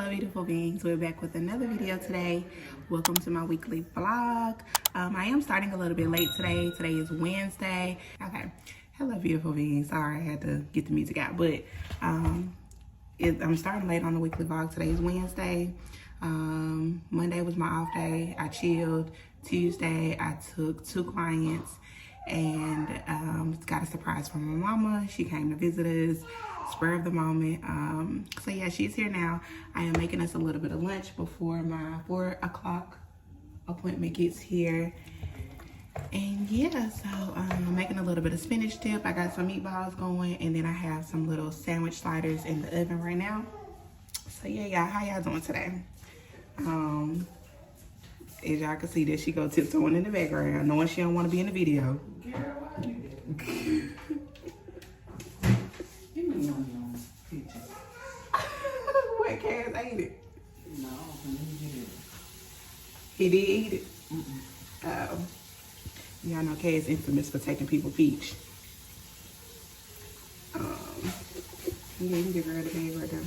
Hello beautiful beings, we're back with another video today. Welcome to my weekly vlog. I am starting a little bit late today. Today is Wednesday. Okay, hello beautiful beings. Sorry I had to get the music out, but I'm starting late on the weekly vlog. Today is Wednesday. Monday was my off day. I chilled. Tuesday I took 2 clients and got a surprise from my mama. She came to visit us, spur of the moment. So yeah, she's here now. I am making us a little bit of lunch before my 4 o'clock appointment gets here. And yeah, so I'm making a little bit of spinach dip. I got some meatballs going, and then I have some little sandwich sliders in the oven right now. So yeah, y'all, how y'all doing today? As y'all can see, that she go tiptoeing in the background, knowing she don't want to be in the video. Girl, why you do that? Give me one of those pictures. What, Cass ate it? No, he did it. He did eat it? Y'all know Cass is infamous for taking people peach. Yeah, you can give her the bag right there.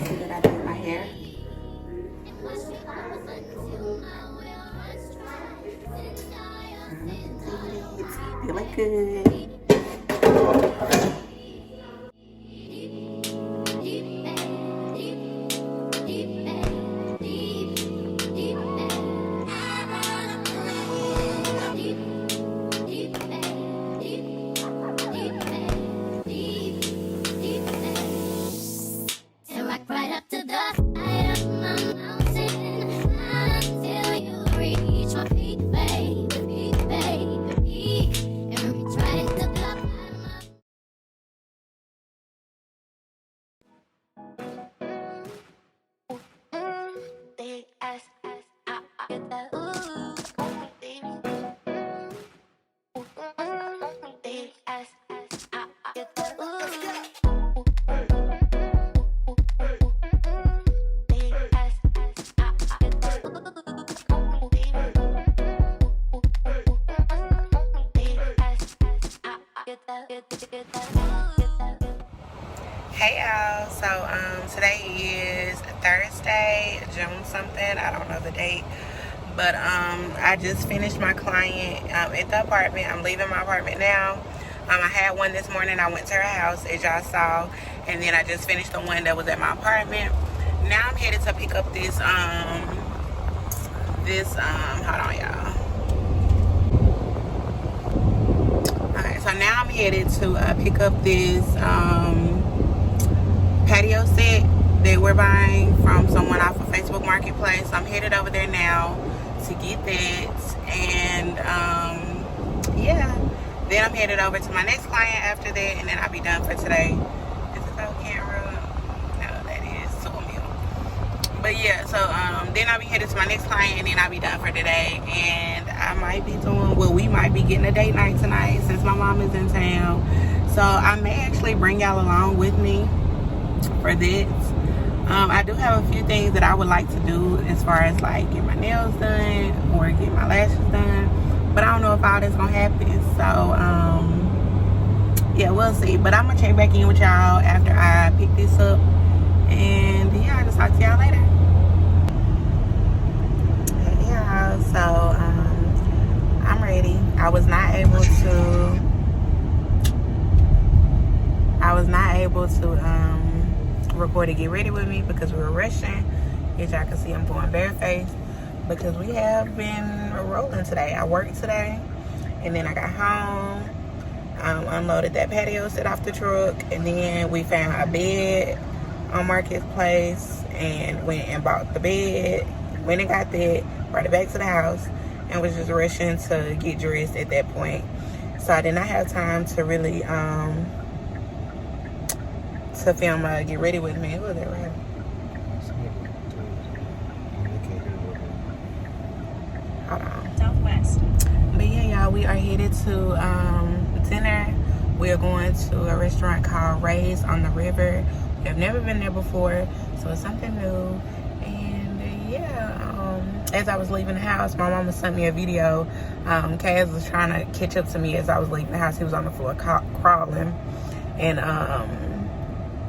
That I did my hair. Feeling good. Hey y'all, so today is Thursday, June something, I don't know the date, but I just finished my client at the apartment. I'm leaving my apartment now. I had one this morning. I went to her house, as y'all saw, and then I just finished the one that was at my apartment. Now I'm headed to pick up this hold on y'all. Okay, so now I'm headed to pick up this patio set that we're buying from someone off of Facebook Marketplace. So I'm headed over there now to get that, and yeah, then I'm headed over to my next client after that, and then I'll be done for today. Is it the camera? No, that is so meal. But yeah, so then I'll be headed to my next client, and then I'll be done for today. And I might be doing, well, we might be getting a date night tonight since my mom is in town. So I may actually bring y'all along with me for this. I do have a few things that I would like to do, as far as like get my nails done or get my lashes done, but I don't know if all that's gonna happen. So yeah, we'll see. But I'm gonna check back in with y'all after I pick this up, and yeah, I'll just talk to y'all later. Hey y'all, so I'm ready. I was not able to record to get ready with me because we were rushing. As y'all can see, I'm going barefaced because we have been rolling today. I worked today, and then I got home, unloaded that patio set off the truck, and then we found a bed on Marketplace and went and bought the bed, went and got that, brought it back to the house, and was just rushing to get dressed at that point. So I did not have time to really to film get ready with me. Who was that right? Hold on. Southwest. But yeah, y'all, we are headed to dinner. We are going to a restaurant called Ray's on the River. We have never been there before, so it's something new. And yeah, as I was leaving the house, my mama sent me a video. Kaz was trying to catch up to me as I was leaving the house. He was on the floor crawling. And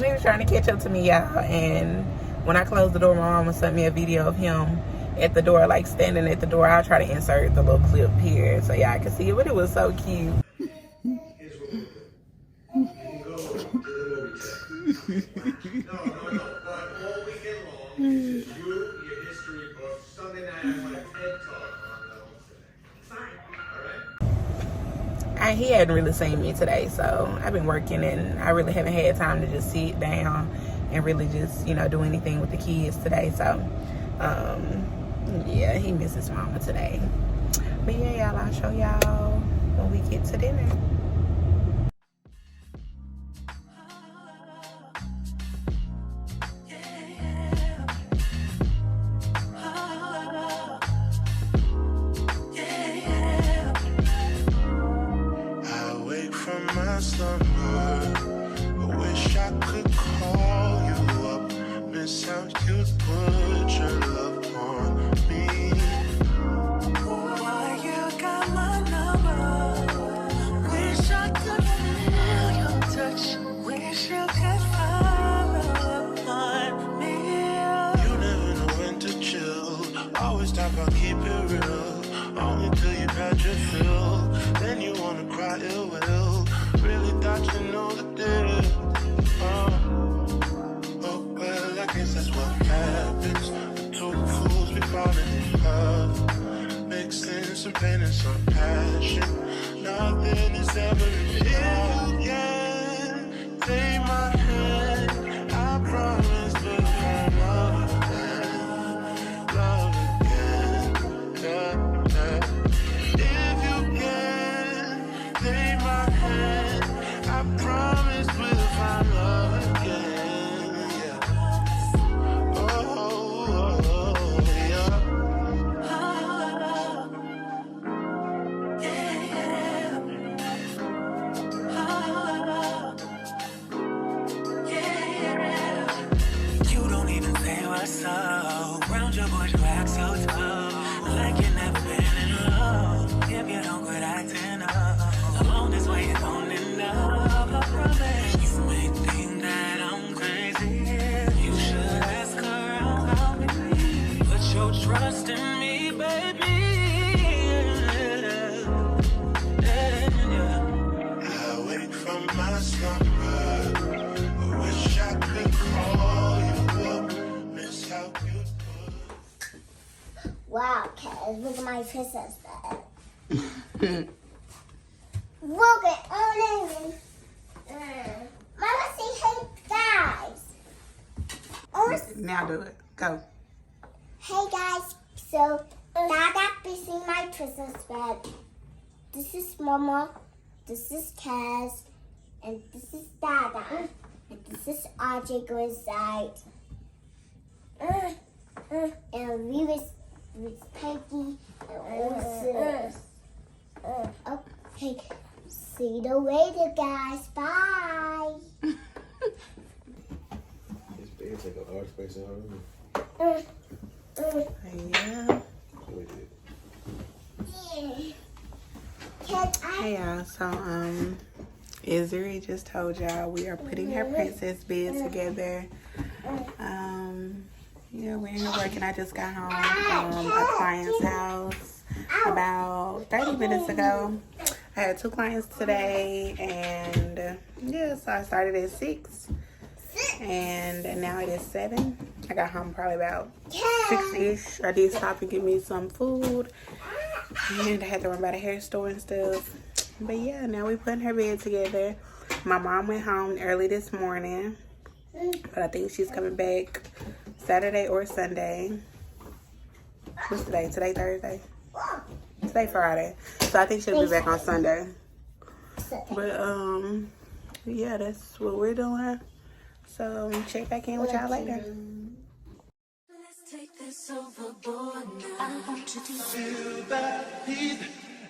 he was trying to catch up to me, y'all. And when I closed the door, my mama sent me a video of him at the door, like standing at the door. I'll try to insert the little clip here so y'all can see it, but it was so cute. He hadn't really seen me today, so I've been working and I really haven't had time to just sit down and really just, you know, do anything with the kids today. So yeah, he misses mama today. But yeah, y'all, I'll show y'all when we get to dinner. Wow, Kaz, look at my princess bed. Look at all in. Mama, say hey, guys. Now do it. Go. Hey, guys. So, now that we see my princess bed, this is Mama, this is Kaz, and this is Dada, and this is RJ Grizzide. And we was Peggy and okay, see you later, guys. Bye. This bed take a hard space in our room. Yeah. Hey y'all, so Izuri just told y'all we are putting her princess bed together. Yeah, we're in here working. I just got home from a client's house about 30 minutes ago. I had 2 clients today, and yeah, so I started at 6, and now it is 7. I got home probably about 6-ish. I did stop and get me some food, and I had to run by the hair store and stuff. But yeah, now we're putting her bed together. My mom went home early this morning, but I think she's coming back Saturday or Sunday. What's today? Today Thursday? Today Friday. So I think she'll be back on Sunday. But yeah, that's what we're doing. So check back in with y'all later. Let's take this overboard now. I want you to feel that heat,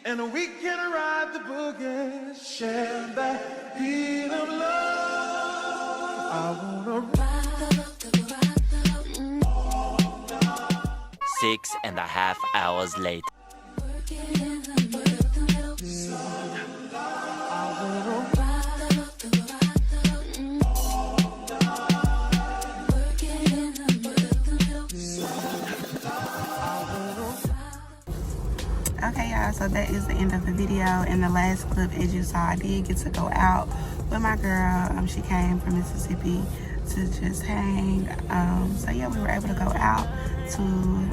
and we can ride the boogie, share that heat of I wanna ride. 6.5 hours later. Okay, y'all, so that is the end of the video. In the last clip, as you saw, I did get to go out with my girl. She came from Mississippi to just hang. So yeah, we were able to go out to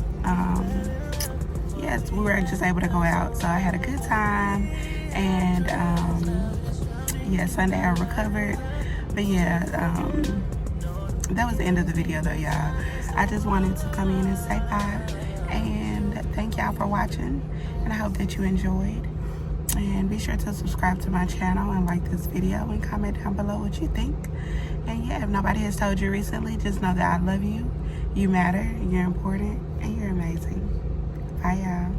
yes, we were just able to go out. So I had a good time, and yeah, Sunday I recovered. But yeah, that was the end of the video though, y'all. I just wanted to come in and say bye and thank y'all for watching, and I hope that you enjoyed. And be sure to subscribe to my channel and like this video and comment down below what you think. And yeah, if nobody has told you recently, just know that I love you. You matter, you're important, and you're amazing. Bye, y'all.